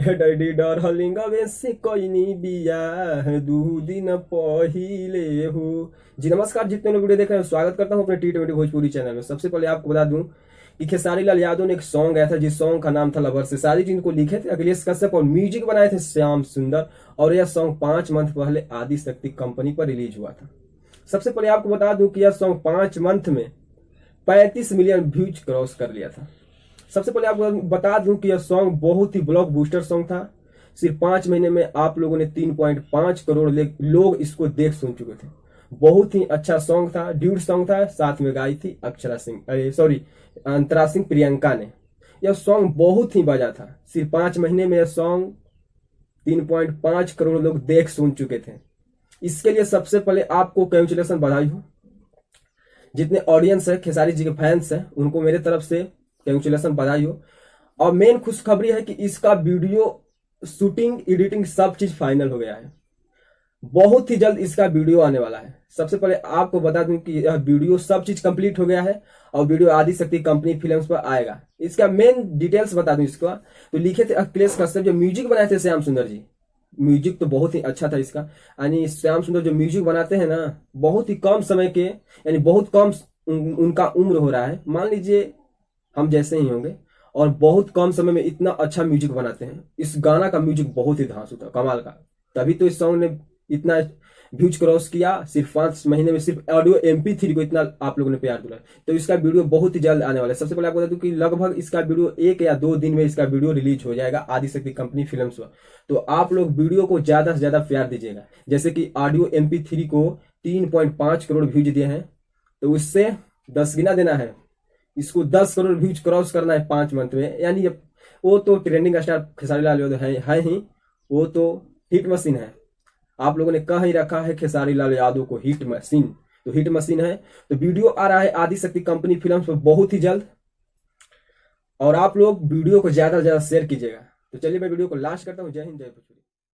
Daddy darling वैसे कोई नहीं बिया 2 दिन पहिले हो। जी नमस्कार, जितने लोग वीडियो देख रहे हैं स्वागत करता हूं अपने T20 भोजपुरी चैनल में। सबसे पहले आपको बता दूं कि खेसारी लाल यादव ने एक सॉन्ग गाया था जिस सॉन्ग का नाम था लवर से शादी, जिनको लिखे थे अखिलेश कश्यप और म्यूजिक बनाए थे श्याम सुंदर। और यह सॉन्ग 5 मंथ पहले आदि शक्ति कंपनी पर रिलीज हुआ था। सबसे पहले आपको बता दूं कि यह सॉन्ग 5 मंथ में 35 मिलियन व्यूज क्रॉस कर लिया था। सबसे पहले आपको बता दूं कि यह सॉन्ग बहुत ही ब्लॉक बूस्टर सॉन्ग था। सिर्फ 5 महीने में आप लोगों ने 3.5 करोड़ लोग इसको देख सुन चुके थे। बहुत ही अच्छा सॉन्ग था, ड्यूट सॉन्ग था, साथ में गाई थी अंतरा सिंह प्रियंका ने। यह सॉन्ग बहुत ही बजा था। सिर्फ 5 महीने में यह सॉन्ग 3.5 करोड़ लोग देख सुन चुके थे। इसके लिए सबसे पहले आपको कंग्रेचुलेशन, बधाई हो। जितने ऑडियंस है, खेसारी जी के फैंस हैं, उनको मेरे तरफ से कंग्रेचुलेशन, बधाई हो। और मेन खुशखबरी है कि इसका वीडियो शूटिंग, एडिटिंग सब चीज फाइनल हो गया है। बहुत ही जल्द इसका वीडियो आने वाला है। सबसे पहले आपको बता दूं कि यह वीडियो सब चीज कंप्लीट हो गया है और वीडियो आदि शक्ति कंपनी फिल्म्स पर आएगा। इसका मेन डिटेल्स बता दूं इसका, तो लिखे थे अखिलेश कश्यप, जो म्यूजिक बनाए थे श्याम सुंदर जी। म्यूजिक तो बहुत ही अच्छा था इसका। यानी श्याम सुंदर जो म्यूजिक बनाते हैं ना, बहुत ही कम समय के, यानी बहुत कम उनका उम्र हो रहा है, मान लीजिए हम जैसे ही होंगे, और बहुत कम समय में इतना अच्छा म्यूजिक बनाते हैं। इस गाना का म्यूजिक बहुत ही धांसू था, कमाल का। तभी तो इस सॉन्ग ने इतना व्यूज क्रॉस किया। सिर्फ 5 महीने में सिर्फ ऑडियो MP3 को इतना आप लोगों ने प्यार दिया। तो इसका वीडियो बहुत ही जल्द आने वाला है। सबसे पहले आपको बता दूं कि लगभग इसका वीडियो 1 या 2 दिन में इसका वीडियो रिलीज हो जाएगा आदि शक्ति कंपनी फिल्म्स पर। तो आप लोग वीडियो को ज्यादा से ज्यादा प्यार दीजिएगा। जैसे कि ऑडियो MP3 को 3.5 करोड़ व्यूज दिए हैं, तो उससे 10 गुना देना है। इसको 10 करोड़ व्यूज क्रॉस करना है 5 मंथ में। यानी वो तो ट्रेंडिंग स्टार खेसारी लाल यादव है ही, वो तो हिट मशीन है। आप लोगों ने कह ही रखा है खेसारी लाल यादव को हिट मशीन, तो हिट मशीन है। तो वीडियो आ रहा है आदि शक्ति कंपनी फिल्म्स पर बहुत ही जल्द, और आप लोग वीडियो को ज्यादा से ज्यादा शेयर कीजिएगा। तो चलिए मैं वीडियो को लास्ट करता हूँ। जय हिंद, जय भोजपुरी।